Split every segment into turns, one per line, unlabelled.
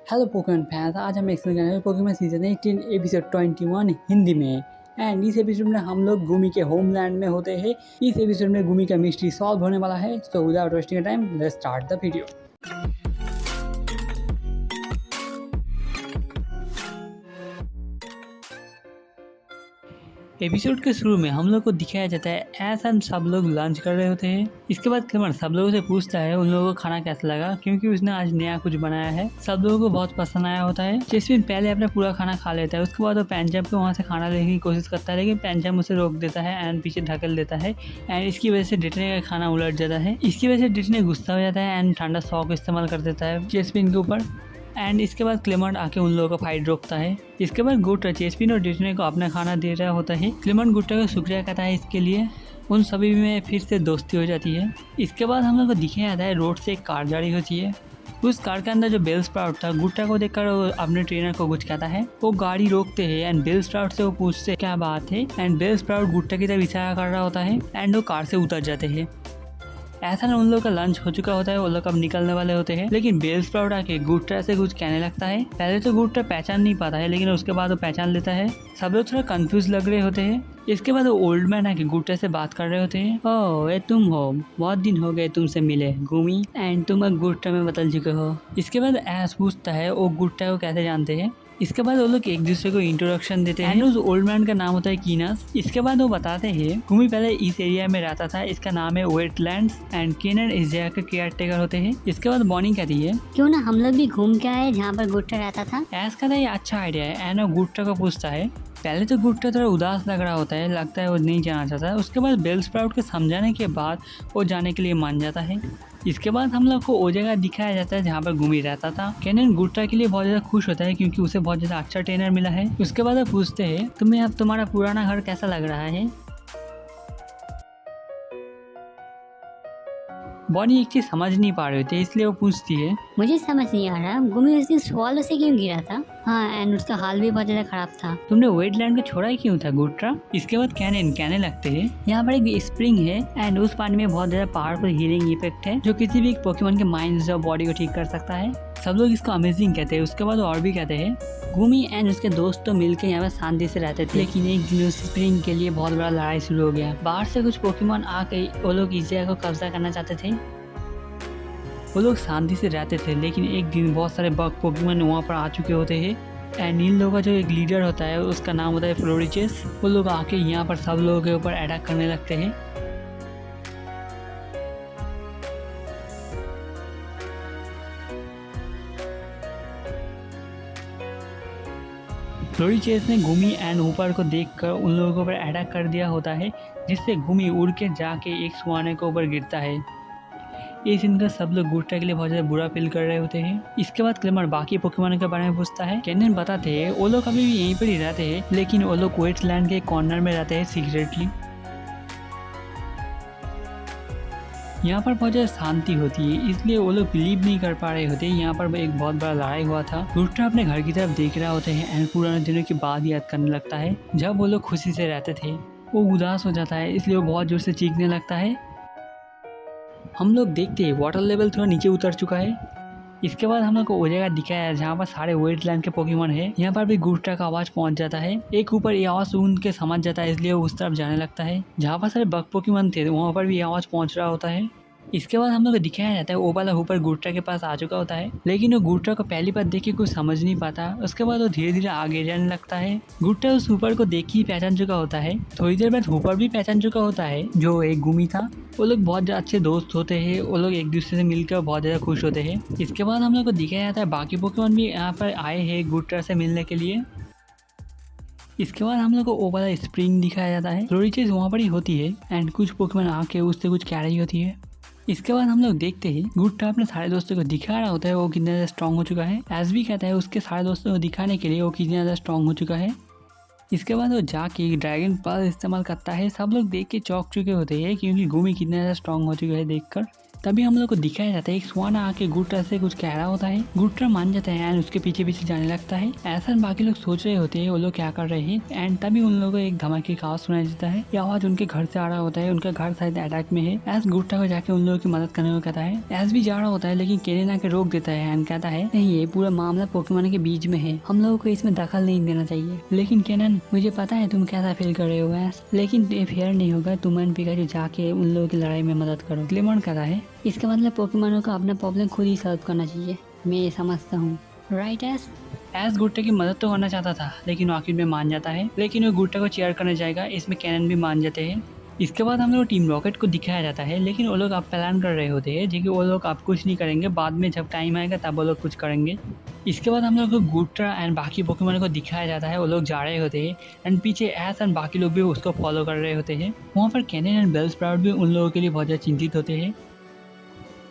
Hello Pokemon fans, आज हम explain करेंगे पोकेमॉन सीजन 18 एपिसोड 21 हिंदी में। एंड इस एपिसोड में हम लोग गुमी के होमलैंड में होते हैं। इस एपिसोड में गुमी का मिस्ट्री सॉल्व होने वाला है। So without wasting time let's start the video. Episode के शुरू में हम लोग को दिखाया जाता है ऐसा सब लोग लंच कर रहे होते हैं। इसके बाद क्लेमर सब लोगों से पूछता है उन लोगों को खाना कैसा लगा, क्योंकि उसने आज नया कुछ बनाया है। सब लोगों को बहुत पसंद आया होता है। जेस्पिन पहले अपना पूरा खाना खा लेता है। उसके बाद वो पैंचम को वहाँ से खाना लेने की कोशिश करता है, लेकिन पैंचम उसे रोक देता है एंड पीछे ढकेल देता है। एंड इसकी वजह से डिटने का खाना उलट जाता है। इसकी वजह से डिटने गुस्सा हो जाता है एंड ठंडा सॉक इस्तेमाल कर देता है जेस्पिन के ऊपर। एंड इसके बाद क्लेमंट आके उन लोगों का फाइट रोकता है। इसके बाद गुट्टा जेस्पिन और डिटने को अपना खाना दे रहा होता है। क्लेमंट गुट्टा का शुक्रिया कहता है इसके लिए। उन सभी में फिर से दोस्ती हो जाती है। इसके बाद हम लोग को दिखाया जाता है रोड से एक कार जा रही होती है। उस कार के अंदर जो बेल स्प्राउट था, गुट्टा को देखकर वो अपने ट्रेनर को कुछ कहता है। वो गाड़ी रोकते हैं एंड बेल स्प्राउट से वो पूछते क्या बात है। एंड बेल स्प्राउट गुट्टा की तरफ इशारा कर रहा होता है एंड वो कार से उतर जाते हैं। ऐसा ना उन लोग का लंच हो चुका होता है, वो लोग अब निकलने वाले होते हैं। लेकिन बेल स्प्राउट आके गुट्टा से कुछ कहने लगता है। पहले तो गुट्टा पहचान नहीं पाता है, लेकिन उसके बाद वो पहचान लेता है। सब लोग थोड़ा कंफ्यूज लग रहे होते हैं। इसके बाद वो ओल्ड मैन आके गुट्टा से बात कर रहे होते हैं। ओह ये तुम हो, बहुत दिन हो गए तुमसे मिले गुमी, एंड तुम अब गुट्टा में बदल चुके हो। इसके बाद ऐस पूछता है वो गुट्टा को कैसे जानते हैं। इसके बाद वो लोग एक दूसरे को इंट्रोडक्शन देते हैं। उस ओल्ड मैन का नाम होता है कीनस। इसके बाद वो बताते हैं गुमी पहले इस एरिया में रहता था, इसका नाम है वेटलैंड्स एंड केनन इस जगह के केयर टेकर होते हैं। इसके बाद बॉनी कहती है
क्यों ना हम लोग भी घूम के आए जहाँ पर गुट्टा रहता था।
ऐस कहता है ये अच्छा आइडिया है। एंड वो गुट्टा को पूछता है। पहले तो गुट्टा थोड़ा उदास लग रहा होता है, लगता है वो नहीं जाना चाहता है। उसके बाद बेल स्प्राउट के समझाने के बाद वो जाने के लिए मान जाता है। इसके बाद हम लोग को वो जगह दिखाया जाता है जहाँ पर गुमी रहता था। केनन गुट्टा के लिए बहुत ज़्यादा खुश होता है, क्योंकि उसे बहुत ज़्यादा अच्छा ट्रेनर मिला है। उसके बाद वो पूछते हैं तुम्हें अब तुम्हारा पुराना घर कैसा लग रहा है। बॉनी एक चीज समझ नहीं पा रहे थे, इसलिए वो पूछती है
मुझे समझ नहीं आ रहा गुमी उस दिन स्वॉलो से क्यों गिरा था। हाँ एंड उसका हाल भी बहुत ज्यादा खराब था।
तुमने वेटलैंड को छोड़ा ही क्यों था गुट्रा। इसके बाद कैनन कहने लगते हैं यहाँ पर एक स्प्रिंग है एंड उस पानी में बहुत ज्यादा पावरफुल हीलिंग इफेक्ट है, जो किसी भी पोकेमॉन के माइंड और बॉडी को ठीक कर सकता है। सब लोग इसको अमेजिंग कहते हैं। उसके बाद और भी कहते हैं गुमी एंड उसके दोस्त तो मिलकर यहाँ पर शांति से रहते थे, लेकिन एक दिन उस स्प्रिंग के लिए बहुत बड़ा लड़ाई शुरू हो गया। बाहर से कुछ पोकेमॉन आके वो लोग इस जगह को कब्जा करना चाहते थे। वो लोग शांति से रहते थे, लेकिन एक दिन बहुत सारे बग पोकेमॉन वहाँ पर आ चुके होते हैं। एंड इन लोगों का जो एक लीडर होता है उसका नाम होता है फ्लोरिचेस। वो लोग आके यहाँ पर सब लोगों के ऊपर अटैक करने लगते हैं। फ्लोरिचेस ने गुमी एंड ऊपर को देखकर उन लोगों के ऊपर अटैक कर दिया होता है, जिससे गुमी उड़ के जाके एक सुहाने के ऊपर गिरता है। इस इनका सब लोग गुट्टा के लिए बहुत ज्यादा बुरा फील कर रहे होते हैं। इसके बाद क्लेमर बाकी पोकेमॉन के बारे में पूछता है। कैनन बताते हैं वो लोग अभी भी यहीं पर ही रहते हैं, लेकिन वो लोग वेटलैंड के कॉर्नर में रहते हैं सीक्रेटली। यहाँ पर बहुत ज्यादा शांति होती है, इसलिए वो लोग बिलीव नहीं कर पा रहे होते यहाँ पर एक बहुत बड़ा लड़ाई हुआ था। गुट्टा अपने घर की तरफ देख रहा होता है एंड पुराने दिनों की बात याद करने लगता है, जब वो लोग खुशी से रहते थे। वो उदास हो जाता है, इसलिए वो बहुत जोर से चीखने लगता है। हम लोग देखते हैं वाटर लेवल थोड़ा नीचे उतर चुका है। इसके बाद हम लोग को वो जगह दिखाया है जहाँ पर सारे वेटलैंड के पोकेमॉन है। यहाँ पर भी गुट्टा का आवाज पहुंच जाता है। एक ऊपर ये आवाज सुन के समझ जाता है, इसलिए वो उस तरफ जाने लगता है। जहाँ पर सारे बग पोकेमॉन थे वहाँ पर भी ये आवाज पहुंच रहा होता है। इसके बाद हम लोग को दिखाया जाता है वो वाला ऊपर गुट्टा के पास आ चुका होता है, लेकिन वो गुट्टा को पहली बार देख के कुछ समझ नहीं पाता। उसके बाद वो धीरे धीरे आगे जाने लगता है। गुट्टा उस ऊपर को देख ही पहचान चुका होता है। थोड़ी देर बाद ऊपर भी पहचान चुका होता है, जो एक गुमी था। वो लोग बहुत अच्छे दोस्त होते हैं। वो लोग एक दूसरे से मिलकर बहुत ज़्यादा खुश होते हैं। इसके बाद हम लोग को दिखाया जाता है बाकी पोकेमॉन भी यहाँ पर आए हैं गुट्टा से मिलने के लिए। इसके बाद हम लोग को वो वाला स्प्रिंग दिखाया जाता है। फ्लोरिचेस वहाँ पर ही होती है एंड कुछ पोकेमॉन आके उससे कुछ कह रही होती है। इसके बाद हम लोग देखते हैं गुट्टा अपने सारे दोस्तों को दिखा रहा होता है वो कितना ज़्यादा स्ट्रांग हो चुका है। एस भी कहता है उसके सारे दोस्तों को दिखाने के लिए वो कितना ज़्यादा स्ट्रांग हो चुका है। इसके बाद वो जाके ड्रैगन पल्स इस्तेमाल करता है। सब लोग देख के चौंक चुके होते हैं, क्योंकि गुमी कितना ज़्यादा स्ट्रांग हो चुका है देखकर। तभी हम लोग को दिखाया जाता है एक स्वान आके गुट्रा से कुछ कह रहा होता है। गुट्रा मान जाता है एंड उसके पीछे पीछे जाने लगता है। ऐसा बाकी लोग सोच रहे होते हैं वो लोग क्या कर रहे हैं एंड तभी उन लोगों को एक धमाके का आवाज सुनाई देता है। ये आवाज उनके घर से आ रहा होता है। उनका घर शायद अटैक में है। एस गुट्रा को जाके उन लोगों की मदद करने को कहता है। एस भी जा रहा होता है लेकिन केनेन आके रोक देता है एंड कहता है नहीं, ये पूरा मामला पोकेमॉन के बीच में है, हम लोगों को इसमें दखल नहीं देना चाहिए। लेकिन केनन, मुझे पता है तुम कैसा फील कर रहे हो एस, लेकिन ये फेयर नहीं होगा। तुम एंड पिकाचू जाके उन लोगों की लड़ाई में मदद करो। क्लेमोन कहता है इसका मतलब पोकेमॉनों को अपना प्रॉब्लम खुद ही सॉल्व करना चाहिए। मैं ये समझता हूँ, राइट एस? एस गुट्टे की मदद तो करना चाहता था लेकिन वो आखिर में मान जाता है। लेकिन वो गुट्टे को चेयर करने जाएगा, इसमें कैनन भी मान जाते हैं। इसके बाद हम लोग टीम रॉकेट को दिखाया जाता है लेकिन वो लोग अब प्लान कर रहे होते हैं जो कि वो लोग अब कुछ नहीं करेंगे, बाद में जब टाइम आएगा तब वो लोग कुछ करेंगे। इसके बाद हम लोग को गुट्रा एंड बाकी पोकेमॉन को दिखाया जाता है। वो लोग जा रहे होते हैं एंड पीछे एस एंड बाकी लोग भी उसको फॉलो कर रहे होते हैं। वहाँ पर कैनन एंड बेलस्प्राउट भी उन लोगों के लिए बहुत ज़्यादा चिंतित होते हैं।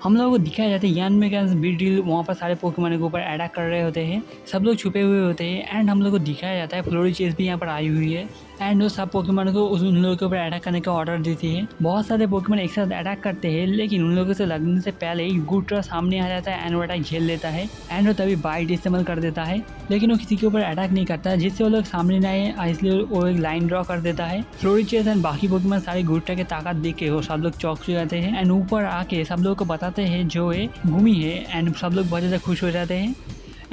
हम लोगों को दिखाया जाता है यान में क्या बीडरिल वहाँ पर सारे पोकेमॉन के ऊपर अटैक कर रहे होते हैं। सब लोग छुपे हुए होते हैं एंड हम लोग को दिखाया जाता है फ्लोरिचेस भी यहाँ पर आई हुई है एंड वो सब पोकेमॉन को उन लोगों के ऊपर अटैक करने का ऑर्डर देती है। बहुत सारे पोकेमॉन एक साथ अटैक करते हैं लेकिन उन लोगों से लगने से पहले ही गुट्रा सामने आ जाता है एंड वो अटैक झेल लेता है एंड वो तभी बाइट इस्तेमाल कर देता है। लेकिन वो किसी के ऊपर अटैक नहीं करता जिससे वो लोग सामने ना आए, इसलिए वो एक लाइन ड्रॉ कर देता है। फ्लोरिचेस एंड बाकी पोकेमॉन सारे गुट्रा की ताकत देख के वो सब लोग चौंक हो जाते हैं एंड ऊपर आके सब लोग को बताते हैं जो ये घूमी है एंड सब लोग बहुत ज़्यादा खुश हो जाते हैं।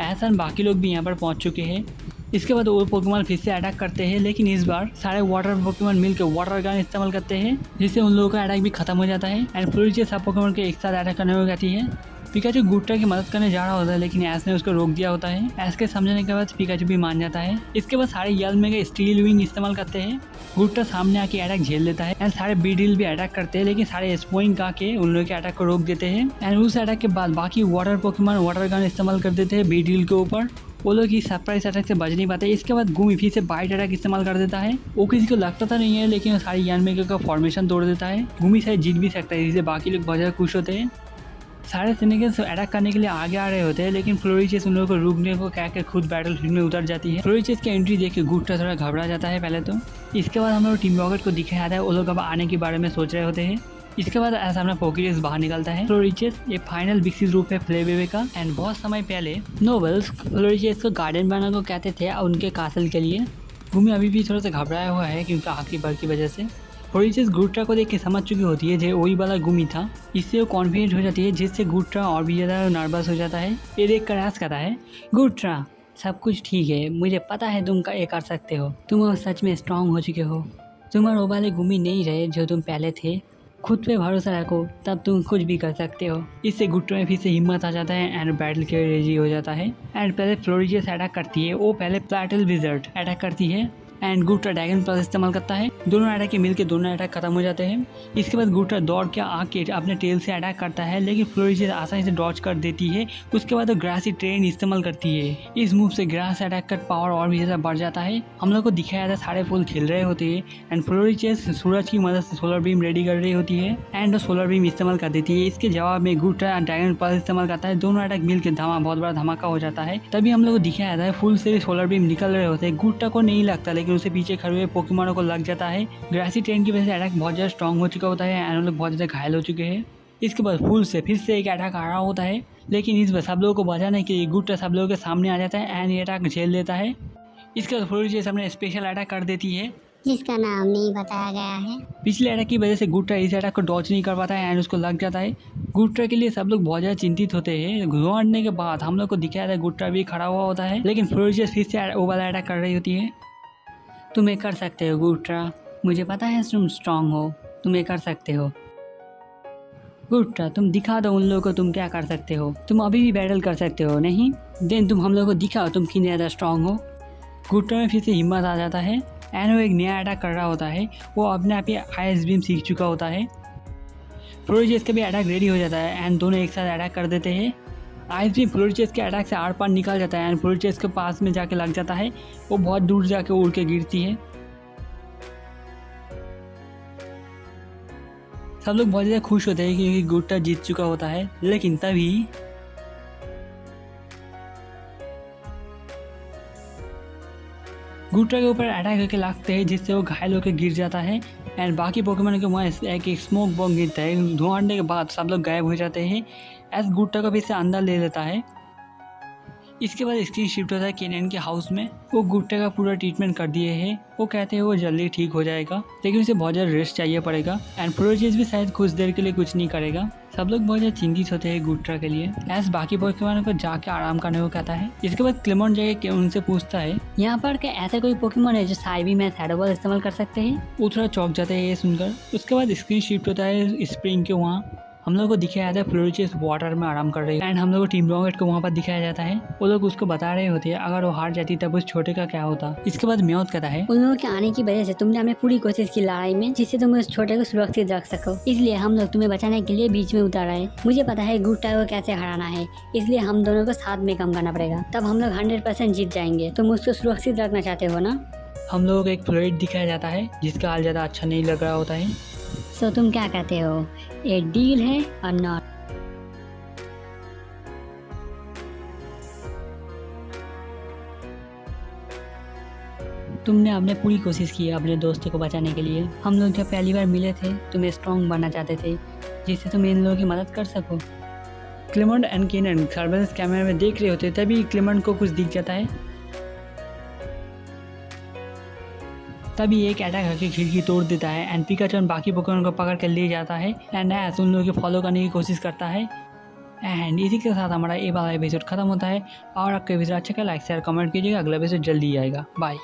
ऐसा बाकी लोग भी यहाँ पर पहुँच चुके हैं। इसके बाद वो पोकेमॉन फिर से अटैक करते हैं लेकिन इस बार सारे वाटर पोकेमॉन मिलकर वाटर गन इस्तेमाल करते हैं जिससे उन लोगों का अटैक भी खत्म हो जाता है एंड फ्लोरिचेस सब पोकेमॉन के एक साथ अटैक करने को कहती है। पिकाचू गुट्रा की मदद करने जा रहा होता है लेकिन एस ने उसको रोक दिया होता है। एस के समझने के बाद पिकाचू भी मान जाता है। इसके बाद सारे यल में के स्टील विंग इस्तेमाल करते हैं। गुट्रा सामने आके अटैक झेल लेता है एंड सारे बीडरिल भी अटैक करते हैं लेकिन सारे स्पोइंग आके उन लोगों के अटैक को रोक देते हैं एंड उस अटैक के बाद बाकी वाटर पोकेमॉन वाटर गन इस्तेमाल कर देते हैं बीडरिल के ऊपर। वो लोग इस सरप्राइज अटैक से बच नहीं पाते। इसके बाद गुमी फिर से बाइट अटैक इस्तेमाल कर देता है। वो किसी को लगता था नहीं है लेकिन वो सारी यानमेकर का फॉर्मेशन तोड़ देता है। गुमी शायद जीत भी सकता है जिससे बाकी लोग बहुत ज़्यादा खुश होते हैं। सारे सिनेगल्स अटैक करने के लिए आगे आ रहे होते हैं लेकिन फ्लोरिचेस उन लोगों को रुकने को कह के खुद बैटल फील्ड में उतर जाती है। फ्लोरिचेस की एंट्री देख के गुट्रा थोड़ा घबरा जाता है पहले तो। इसके बाद हम लोग टीम रॉकेट को दिखाया जाता है। वो लोग अब आने के बारे में सोच रहे होते हैं। इसके बाद ऐसा अपना पोकेडेक्स बाहर निकलता है। फ्लोरिचेस ये फाइनल विकसित रूप है फ्लेवेवे का एंड बहुत समय पहले नोबल्स फ्लोरिचेस को गार्डन बनाने को कहते थे उनके कासल के लिए। गुमी अभी भी थोड़ा सा घबराया हुआ है क्योंकि आखिरी बार की वजह से। फ्लोरिचेस गुट्रा को देख के समझ चुकी होती है जो वही वाला गुमी था। इससे वो कॉन्फिडेंट हो जाती है जिससे गुट्रा और भी ज़्यादा नर्वस हो जाता है। ये देख कर ऐसा कहता है गुट्रा सब कुछ ठीक है, मुझे पता है तुम ये कर सकते हो, तुम सच में स्ट्रांग हो चुके हो, तुम और वो वाले गुमी नहीं रहे जो तुम पहले थे, खुद पे भरोसा रखो तब तुम कुछ भी कर सकते हो। इससे गुट्रा में फिर से हिम्मत आ जाता है एंड बैटल के रेडी हो जाता है। एंड पहले फ्लोरिचेस अटैक करती है। वो पहले प्लाटल विजर्ड अटैक करती है एंड गुट्रा ड्रैगन प्लस इस्तेमाल करता है। दोनों अटैक के मिलकर दोनों अटैक खत्म हो जाते हैं। इसके बाद गुट्रा दौड़ के आके अपने टेल से अटैक करता है लेकिन फ्लोरिचेस आसानी से डॉच कर देती है। उसके बाद वो ग्रासी ट्रेन इस्तेमाल करती है। इस मूव से ग्रास अटैक का पावर और भी ज़्यादा बढ़ जाता है। हम लोग को दिखाया जाता है सारे फूल खिल रहे होते हैं एंड फ्लोरिचेस सूरज की मदद से सोलर बीम रेडी कर रही होती है एंड वो सोलर बीम इस्तेमाल कर देती है। इसके जवाब में गुट्रा ड्रैगन प्लस इस्तेमाल करता है। दोनों अटैक मिलकर बहुत बड़ा धमाका हो जाता है। तभी हम लोग को दिखाया जाता है फुल से सोलर बीम निकल रहे होते हैं। गुट्रा को नहीं लगता लेकिन उसे पीछे खड़े हुए पोकेमॉनों को लग जाता है। ग्रासी ट्रेन की वजह से अटैक बहुत ज़्यादा स्ट्रॉन्ग हो चुका होता है एंड लोग बहुत ज़्यादा घायल हो चुके हैं। इसके बाद फुल से फिर से एक अटैक आ रहा होता है लेकिन इस बार सब लोगों को बचाने के लिए गुट्रा सब लोगों के सामने आ जाता है एंड ये अटैक झेल लेता है। इसके बाद फ्लोरिचेस अपने स्पेशल अटैक कर देती है
जिसका नाम नहीं बताया गया है।
पिछले अटैक की वजह से गुट्रा इस अटैक को डॉच नहीं कर पाता है एंड उसको लग जाता है। गुट्रा के लिए सब लोग बहुत ज़्यादा चिंतित होते हैं। लौटने के बाद हम लोग को दिखाया था गुट्रा भी खड़ा हुआ होता है लेकिन फ्लोरिचेस फिर से वो वाला अटैक कर रही होती है। तुम ये कर सकते हो गुट्रा, मुझे पता है तुम स्ट्रांग हो, तुम ये कर सकते हो। गुट्रा तुम दिखा दो उन लोगों को तुम क्या कर सकते हो, तुम अभी भी बैटल कर सकते हो नहीं, देन तुम हम लोगों को दिखाओ तुम कितने ज़्यादा स्ट्रांग हो। गुट्रा में फिर से हिम्मत आ जाता है एंड वो एक नया अटैक कर रहा होता है। वो अपने आप ही आइस बीम सीख चुका होता है। फ्लोरिचेस का भी अटैक रेडी हो जाता है एंड दोनों एक साथ अटैक कर देते हैं। आइस बीम फ्लोरिचेस के अटैक से आर पार निकल जाता है एंड फ्लोरिचेस के पास में जाके लग जाता है। वो बहुत दूर जाके उड़ के गिरती है। सब लोग बहुत ज़्यादा खुश होते हैं क्योंकि गुट्रा जीत चुका होता है लेकिन तभी गुट्रा के ऊपर अटैक करके लगते हैं जिससे वो घायल होकर गिर जाता है एंड बाकी पोकेमोन के वहाँ एक स्मोक बॉम्ब गिरता है। धुआं उड़ने के बाद सब लोग गायब हो जाते हैं। एस गुट्रा को फिर से अंदर ले लेता है। इसके बाद स्क्रीन शिफ्ट होता है केनियन के हाउस में। वो गुट्टा का पूरा ट्रीटमेंट कर दिए है। वो कहते हैं वो जल्दी ठीक हो जाएगा लेकिन उसे बहुत ज़्यादा रेस्ट चाहिए पड़ेगा एंड फ्लोरेसिस भी शायद कुछ देर के लिए कुछ नहीं करेगा। सब लोग बहुत ज़्यादा चिंतित होते हैं गुट्रा के लिए। एस बाकी पोकेमोन को जाके आराम करने को कहता है। इसके बाद क्लेमोन जाके उनसे पूछता है
यहाँ पर क्या ऐसा कोई पोकेमोन है जो साइबी में शैडो बॉल इस्तेमाल कर सकते हैं?
वो थोड़ा चौंक जाते हैं ये सुनकर। उसके बाद स्क्रीन शिफ्ट होता है स्प्रिंग के वहाँ। हम लोग को दिखाया जाता है फ्लोरिचिस वाटर में आराम कर रही है एंड हम लोग को टीम रॉकेट को वहाँ पर दिखाया जाता है। वो लोग उसको बता रहे होते हैं अगर वो हार जाती तब उस छोटे का क्या होता। इसके बाद म्याऊथ कहता है
उन लोगों के आने की वजह से तुमने हमें पूरी कोशिश की लड़ाई में जिससे तुम उस छोटे को सुरक्षित रख सको, इसलिए हम लोग तुम्हें बचाने के लिए बीच में उतर आए। मुझे पता है गुट्टा को कैसे हराना है, इसलिए हम दोनों को साथ में काम करना पड़ेगा, तब हम लोग 100% जीत जाएंगे। तुम उसको सुरक्षित रखना चाहते हो ना?
हम लोग को एक फ्लोइड दिखाया जाता है जिसका हाल ज़्यादा अच्छा नहीं लग रहा होता है।
सो तुम क्या कहते हो, ये डील है और नॉट?
तुमने अपने पूरी कोशिश की है अपने दोस्तों को बचाने के लिए। हम लोग जब पहली बार मिले थे तुम स्ट्रॉन्ग बनना चाहते थे जिससे तुम इन लोगों की मदद कर सको। क्लेमेंट एंड केनियन सर्वेलेंस कैमरे में देख रहे होते तभी क्लेमेंट को कुछ दिख जाता है। तभी एक अटैक करके खिड़की तोड़ देता है एंड पिकाचू बाकी पोकेमोन को पकड़ कर ले जाता है एंड ऐस उन लोगों को फॉलो करने की कोशिश करता है। एंड इसी के साथ हमारा ये वाला एपिसोड खत्म होता है। और आपको एपिसोड अच्छा लगा लाइक शेयर कमेंट कीजिएगा। अगला एपिसोड जल्दी आएगा। बाय।